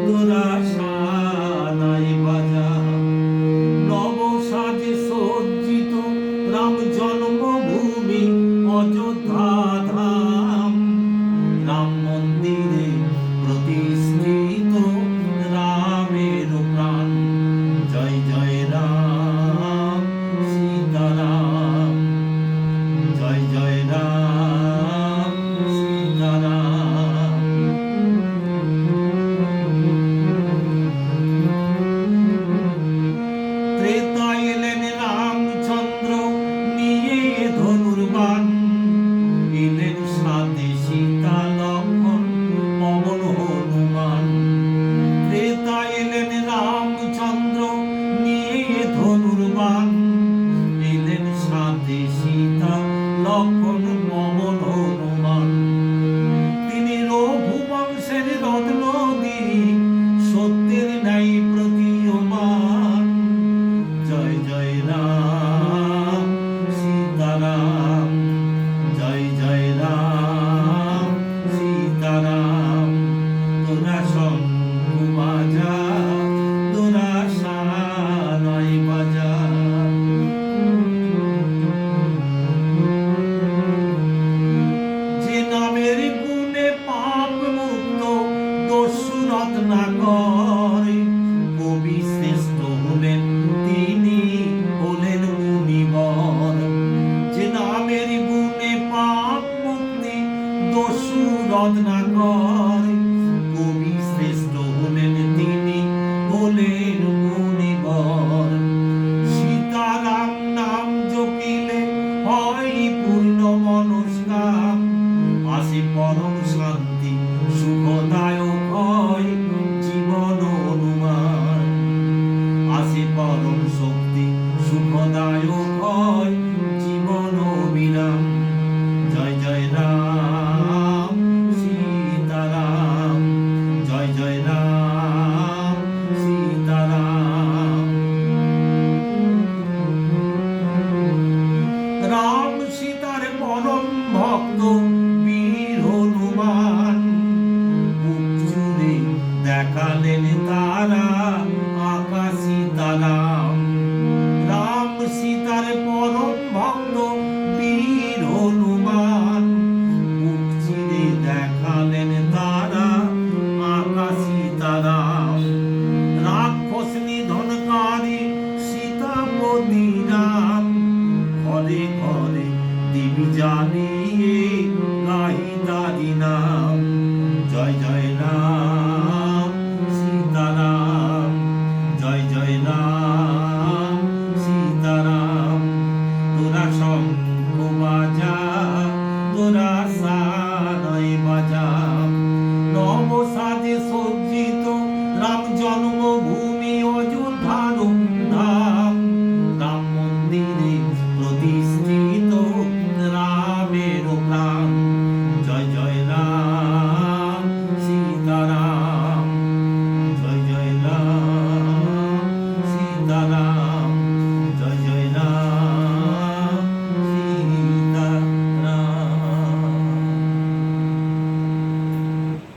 তোরা সানাই বাজা। নব সাজে সজ্জিত রাম জন্মভূমি অযোধ্যা ধাম। রাম মন্দিরে প্রতিষ্ঠিত রামের প্রাণ। জয় জয় রাম সীতারাম, জয় জয় রাম সীতারাম। ত্রেতায় এলেন রামচন্দ্র নিয়ে ধনুর্বাণ। এলেন সাথে সীতা লক্ষ্মণ পবন হনুমান। ত্রেতায় এলেন রামচন্দ্র নিয়ে ধনুর্বাণ। এলেন সাথে সীতা লক্ষ্মণ পবন হনুমান। তিনি রঘুবংশের রত্নগিরি, সত্যের ন্যায় প্রতীয়মান। জয় জয় রাম সীতারাম, জয় জয় রাম সীতারাম। তোরা শঙ্খ বাজা, তোরা সানাই বাজা। যে নামের গুণে পাপ মুক্ত দস্যু রত্নাকর, কবি শ্রেষ্ঠ হলেন তিনি হলেন মুনিবর। যে নামের গুণে পাপ মুক্তি দস্যু রত্নাকর, কবি শ্রেষ্ঠ হলেন তিনি হলেন মুনিবর। সীতারাম নাম জপিলে হয় পূর্ণ মনস্কাম। আসে পরম শান্তি সুখদায়ক হয় জীবন অনুমান। আসে পরম শক্তি সুখদায়ক হয় জীবন অবিরাম। জয় জয় রাম সীতারাম, জয় জয় রাম সীতারাম। রাম সীতার পরম ভক্ত বীর হনুমান। বুক জুড়ে দেখালেন তারা আঁকা সীতারাম। রাম সীতার পরম ভক্ত বীর হনুমান। বুক চিরে দেখালেন তারা আঁকা সীতারাম। রাক্ষস নিধনকারী সীতাপতি রাম। ঘরে ঘরে দেবী জানিয়ে গাহি তারি নাম। জয় জয়